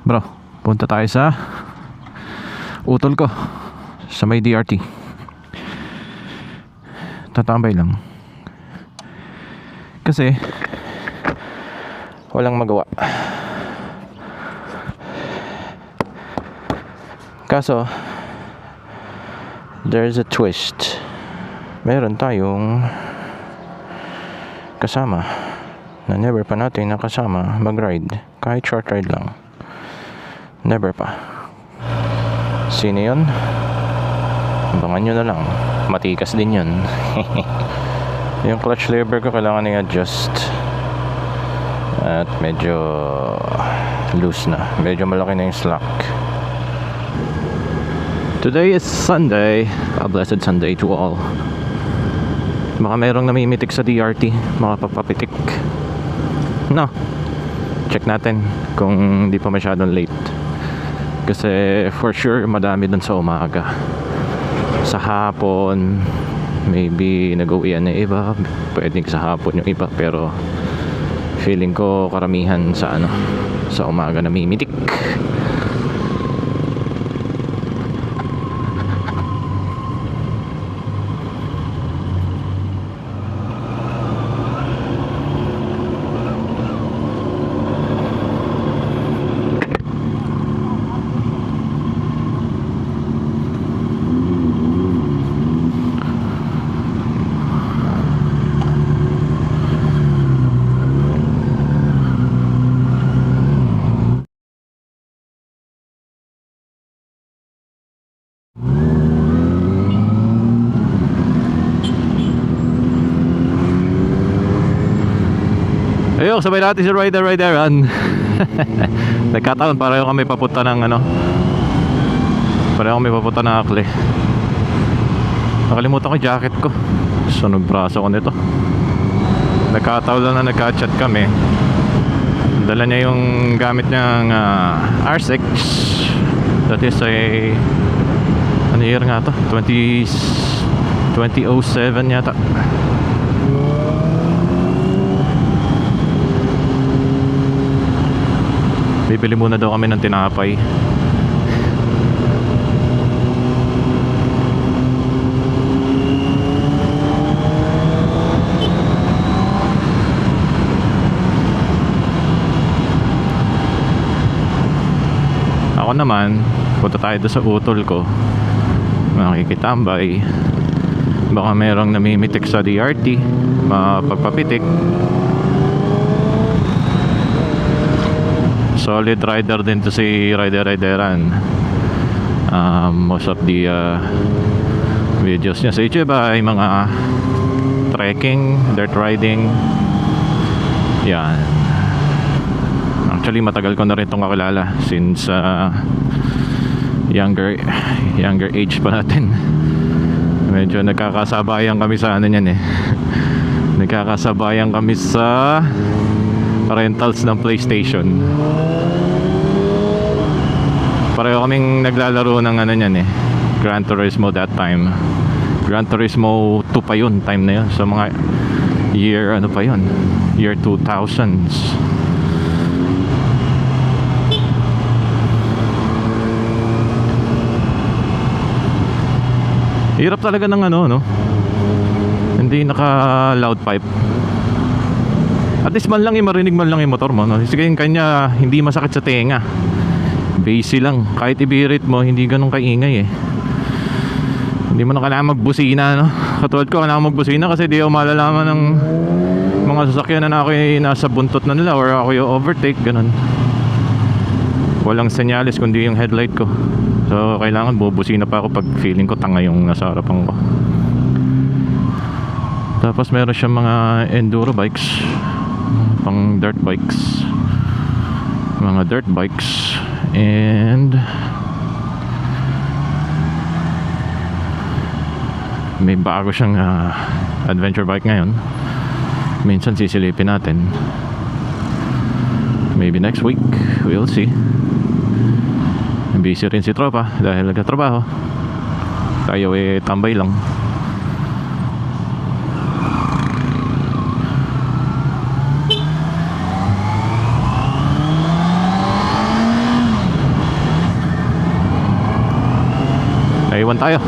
Bro, punta tayo sa utol ko sa may DRT. Tatambay lang kasi walang magawa. Kaso there's a twist. Meron tayong kasama na never pa natin nakasama mag-ride, kahit short ride lang. Never pa. Sino yun? Abangan nyo na lang. Matikas din yun. Yung clutch lever ko kailangan i-adjust at medyo loose na. Medyo malaki na yung slack. Today is Sunday. A blessed Sunday to all. Baka merong namimitik sa DRT, makapagpapitik. No, check natin kung hindi pa masyadong late. Kasi for sure madami dun sa umaga. Sa hapon maybe nag-uwian na iba, pwedeng sa hapon yung iba, pero feeling ko karamihan sa sa umaga namimitik. Ayun, sabay natin si Rideran. Nagkataon pareho kami papunta ng pareho kami papunta ng Akle. Nakalimutan ko yung jacket ko. Sunog braso ko nito. Nagkataon lang na nagka-chat kami. Dala niya yung gamit niyang R6. That is a ano year nga to? 2007 yata. Bibili muna daw kami ng tinapay. Ako naman, punta tayo doon sa utol ko. Makikitambay. Baka merong namimitik sa DRT, mapagpapitik. Solid rider din to si Rideran. Most of the videos niya sa YouTube ay mga trekking, dirt riding. Yan. Actually matagal ko na rin itong kakilala since younger age pa natin. Medyo nagkakasabayan kami sa niyan nagkakasabayan kami sa rentals ng PlayStation. Pareho kaming naglalaro ng niyan Gran Turismo that time. Gran Turismo 2 pa yun, time na yun. So mga year pa yun, year 2000s. Hirap talaga ng hindi naka loud pipe. At least man lang marinig man lang yung motor mo, no? Sige, yung kanya hindi masakit sa tenga. Basic lang. Kahit ibirit mo, hindi ganun kaingay Hindi mo na kailangan magbusina, no? Katulad ko, kailangan magbusina kasi di ako malalaman ng mga sasakyan na ako'y nasa buntot na nila or ako yung overtake, ganun. Walang senyalis kundi yung headlight ko. So, kailangan bubusina pa ako pag feeling ko tanga yung nasa harapan ko. Tapos meron siyang mga enduro bikes, pang dirt bikes, mga dirt bikes, and may bago siyang adventure bike ngayon. Minsan sisilipin natin, maybe next week, we'll see. Busy rin si tropa dahil nagtatrabaho, tayo tambay lang. Iwan tayo.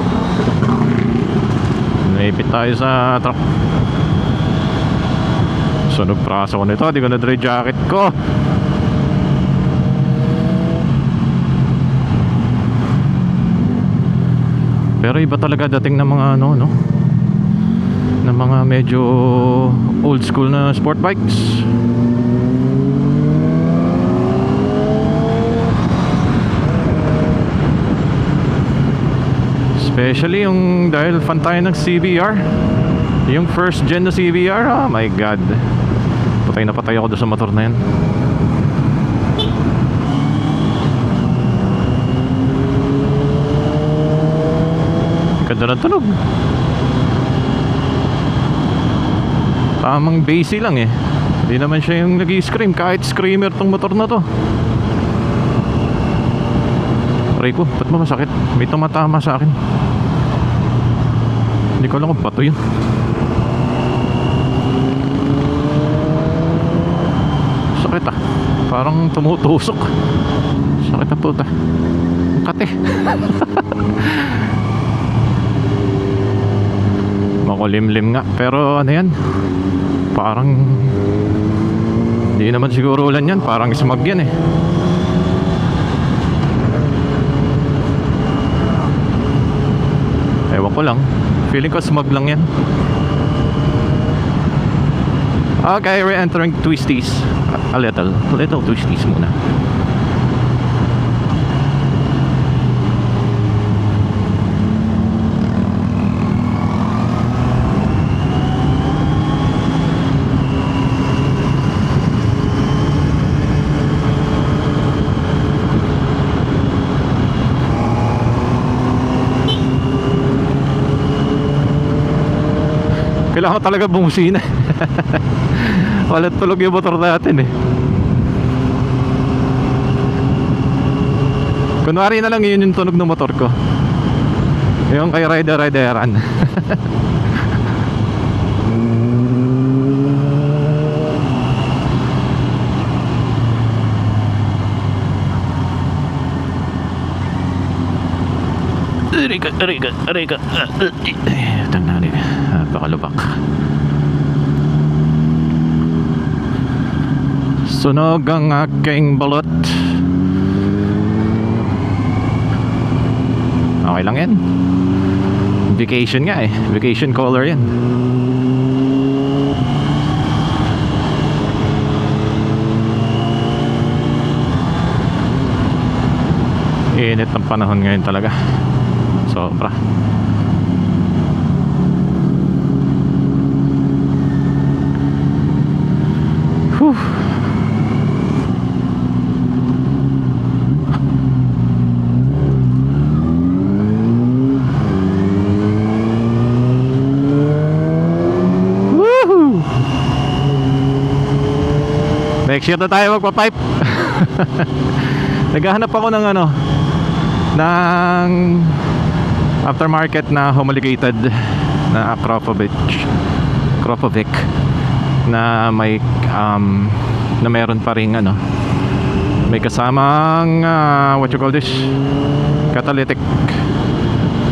Naipit tayo sa truck. Sunog praso ko nito. Di ko na-dry jacket ko. Pero iba talaga dating ng mga ano, no? Ng mga medyo old school na sport bikes. Especially yung dahil fan tayo ng CBR. Yung first gen na CBR, oh my god. Patay na patay ako doon sa motor na yan. Ganda ng tunog. Tamang bassy lang eh. Hindi naman siya yung nag-i-scream. Kahit screamer tong motor na to. Aray ko, ba't mo masakit? May tumatama sa akin. Hindi ko alam kung bato yun. Sakit ah. Parang tumutusok. Sakit na puta. Ang kate. Makulimlim nga. Pero ano yan? Parang hindi naman siguro ulan yan. Parang smog yan eh. Ewan ko lang. Feeling ko smog lang yan. Okay, we're entering twisties. A little twisties muna. Kailangan ko talaga bumusina. Walang tulog yung motor natin eh. Kunwari na lang yun yung tunog ng motor ko. Yung kay rideran. Arika. Tanghali. Napakalubak. Sunog ang aking balot. Okay lang yan. Vacation nga eh. Vacation color yan. Init ng panahon ngayon talaga. Sobra. Whew. Woohoo! Next year na tayo magpa-pipe. Naghahanap ako ng ano, ng aftermarket na homologated na Akropovic na may na meron pa ring ano, may kasamang what you call this, catalytic,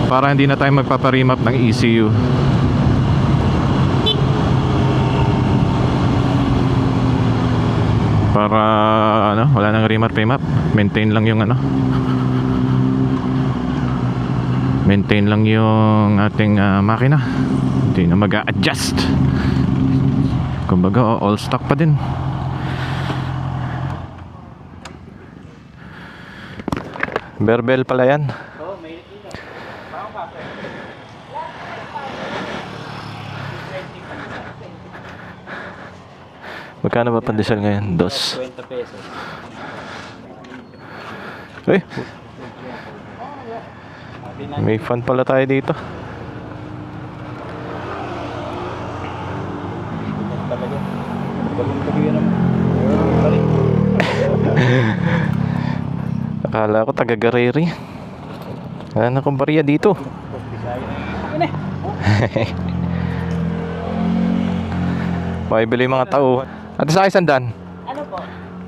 para hindi na tayo magpaparimap ng ECU. Para ano, wala nang remap, maintain lang yung ano, maintain lang yung ating makina. Hindi na mag-a-adjust. Kumbaga all stock pa din. Berbel pala yan. Magkano ba pandesal ngayon? 20 pesos. Eh, may fan pala tayo dito. Akala ko taga-Gareri. Wala na akong bariya dito. Makibili mga tao. Ate sa akin sandan? Ano po?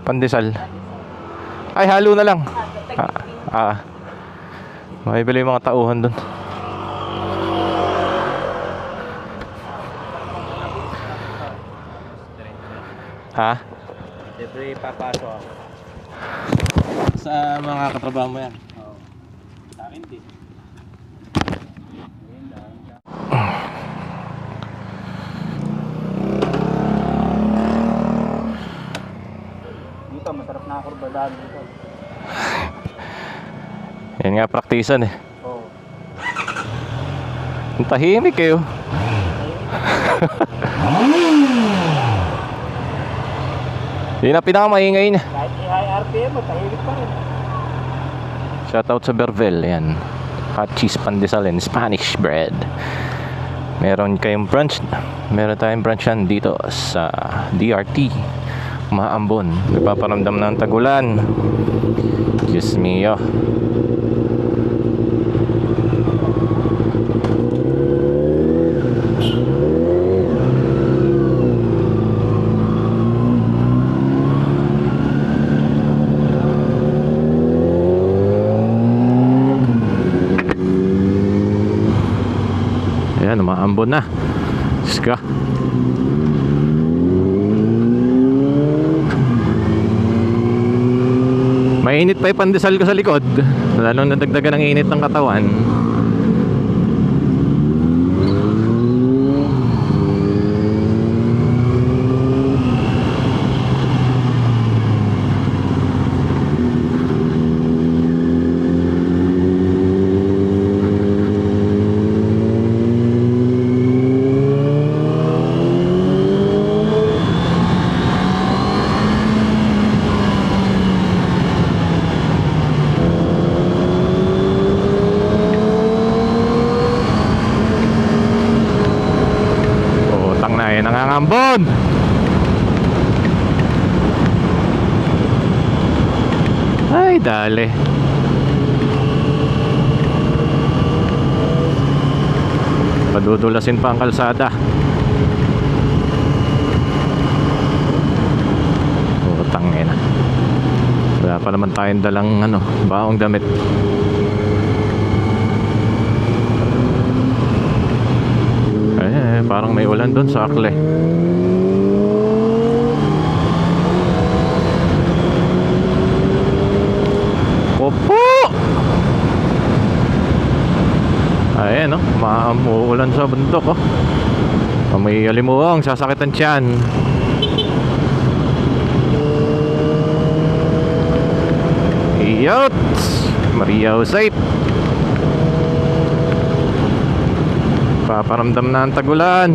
Pandesal. Ay, halo na lang. Makibili mga tauhan dun. Ha? Siyempre papasok ako. Sa mga katrabaho mo yan? Oo. Sa akin din. Ayun lang. Dito, masarap na kurbadahan dito. Yan nga, praktisan eh. Oo. Ang tahimik kayo. Yun ang pinakamaingay niya. Kahit i-high RPM mo, tahimik pa rin. Shoutout sa Bervel. Yan. Hot cheese pandesal and Spanish bread. Meron kayong brunch. Meron tayong brunch yan dito sa DRT Maambon. Nagpaparamdam ng tagulan. Diyos mio. Ayan, umaambon na. Diyos ka. Mainit pa yung pandesal ko sa likod. Lalong nadagdagan ng init ng katawan. Nangangambon. Ay, dali. Padudulasin pa ang kalsada. Utang ina. Wala pa naman tayong dalang baong damit. Parang may ulan doon sa Akle. Opo! Ayan, uulan sa bundok, may alimuong, sasakitan tiyan. Iyot! Maria Jose. Paparamdam na ang tagulan.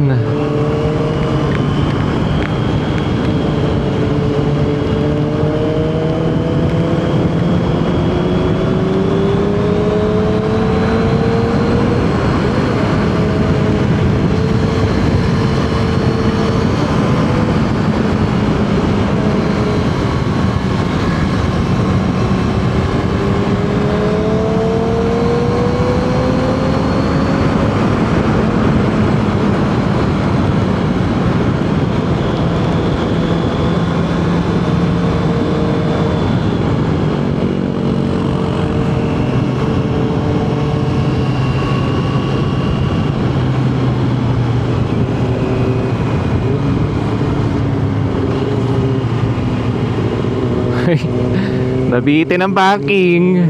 Nabitin ang backing.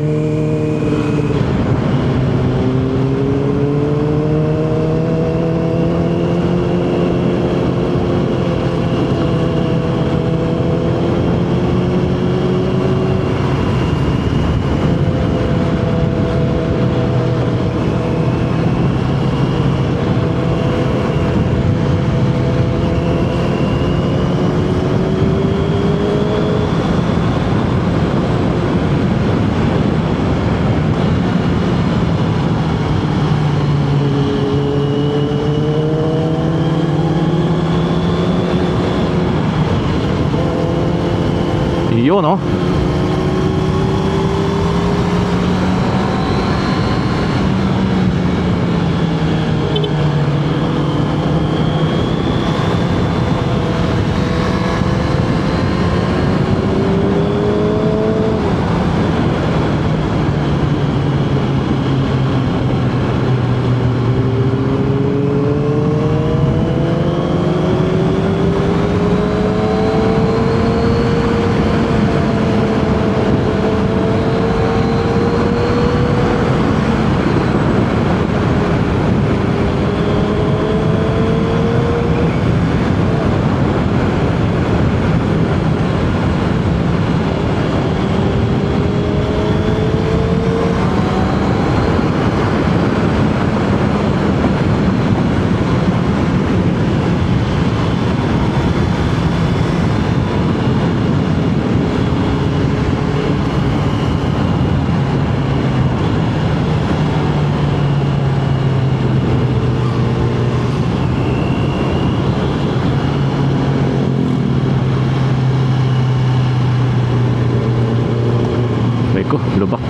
Yun, ko, lubak.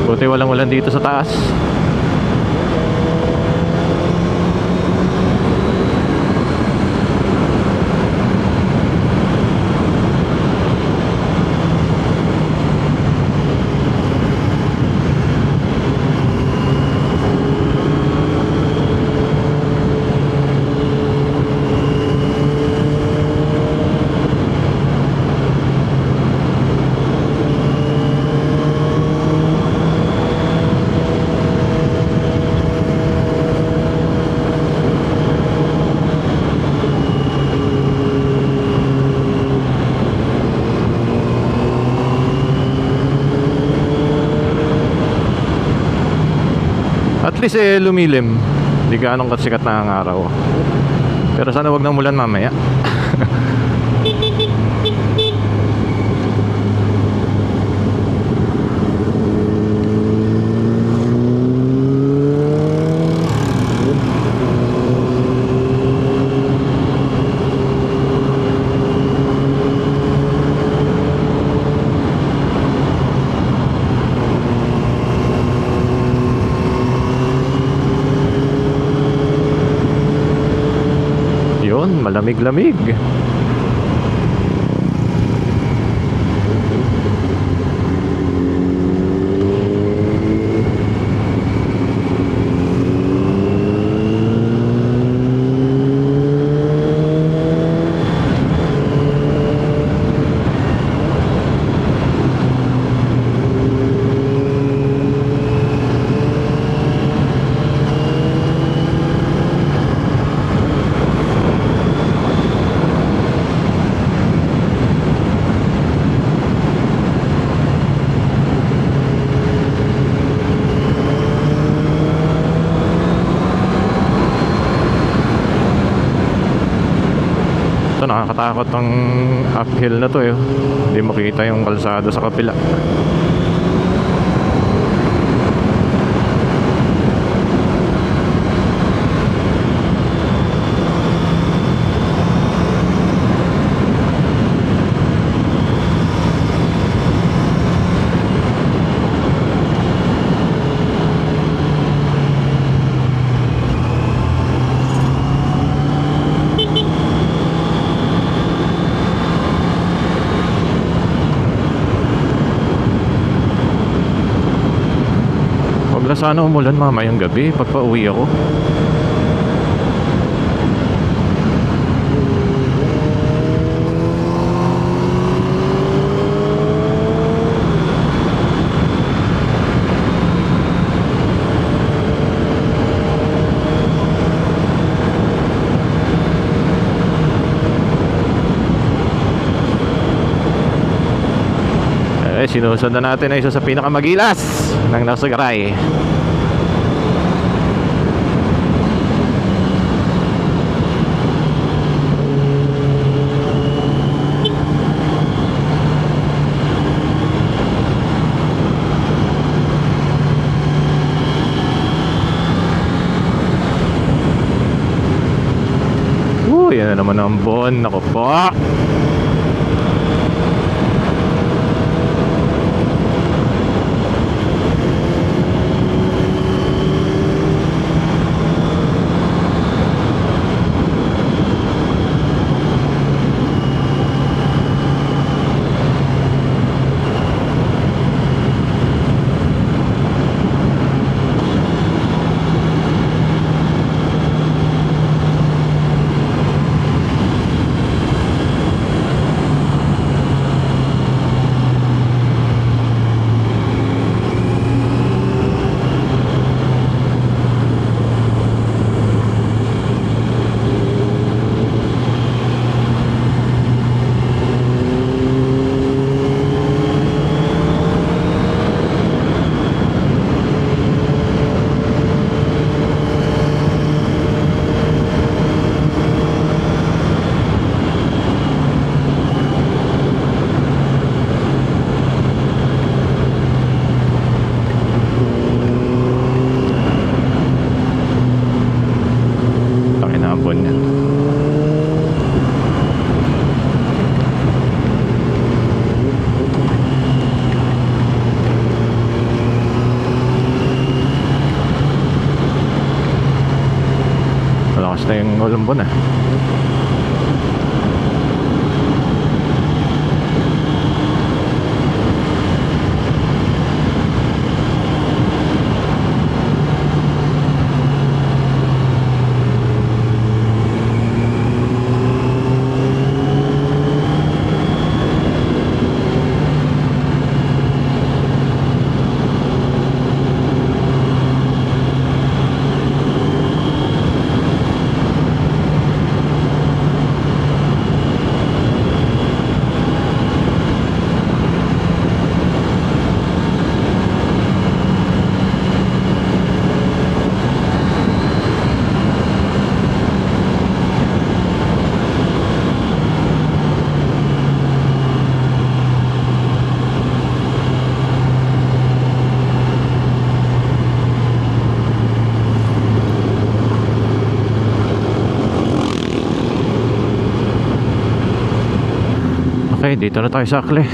Buti walang ulan dito sa taas. At least lumilim. Hindi gaanong kasikat na ang araw. Pero sana wag nang mulan mamaya. Yun, malamig-lamig. Ito, nakakatakot ang uphill na to eh. Hindi makita yung kalsada sa kapila. Wala sana umulan mamayang gabi pag pauwi ako. Sinusundan natin ay isa sa pinakamagilas ng Nasagaray. Yan na naman ang bon. Ako po. walang buwan ah. Okay, dito na tayo sa Akle. Saka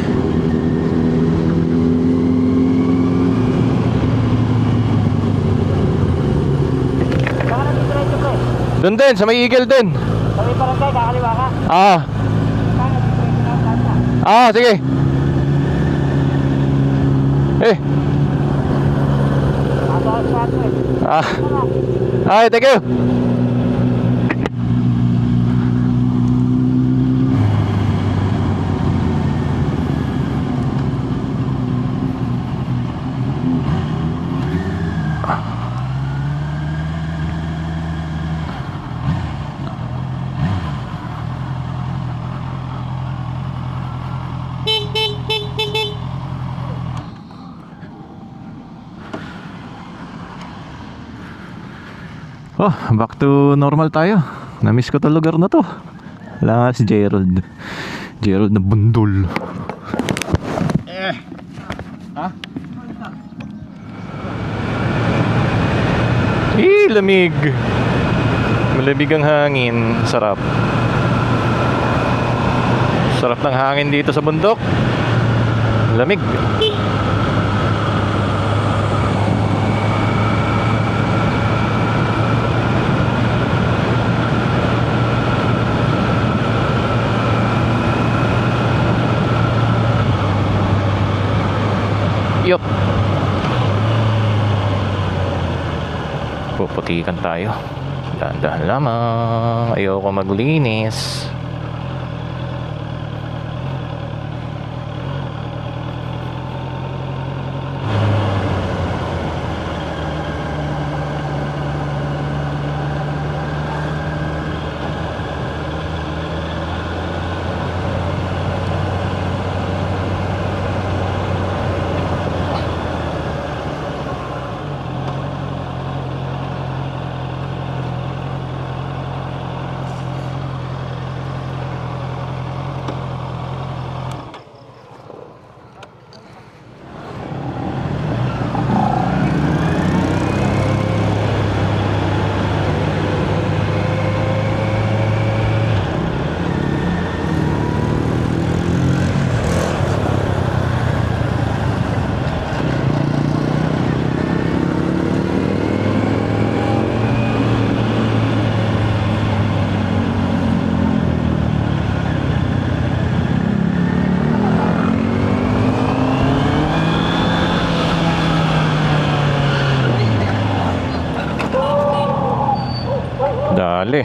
na dito rin ito, pre. Doon din, sa may Eagle din. Sa may barangay, kakaliwa ka. Ah, Saka na dito rin ito na tanda. sige. Eh, Ato ang shot, pre. ay, thank you. Oh, back to normal tayo. Na-miss ko to lugar na to. Wala nga si Gerald. Gerald na bundol. Ha? Lamig. Malamig ang hangin. Sarap. Sarap ng hangin dito sa bundok. Lamig. Yup. Puputikan tayo. Dahan-dahan lamang. Ayoko maglinis. Dali.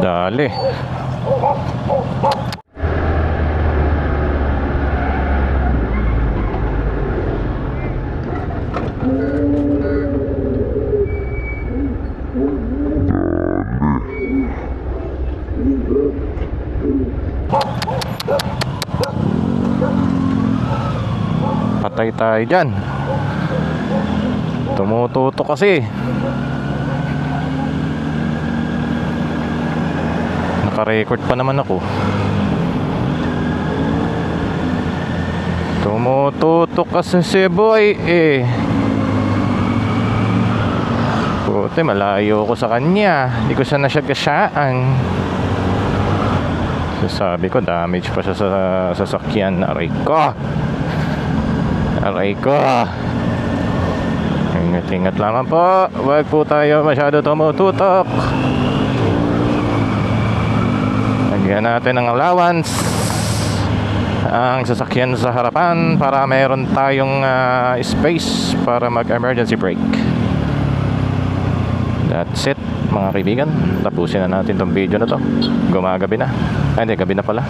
Dali. Patay tayo dyan. Tumututo kasi. Naka-record pa naman ako. Tumututo kasi si boy eh. Puti, malayo ko sa kanya. Hindi ko siya nasyagasaan. Sabi ko, damage pa siya sa sasakyan. Aray ko. Ingat lang po. Huwag po tayo masyado tumututok. Lagyan natin ng allowance ang sasakyan sa harapan para mayroon tayong space para mag-emergency brake. That's it, mga kaibigan. Tapusin na natin tong video na to. Gumagabi na. Ay, hindi, gabi na pala.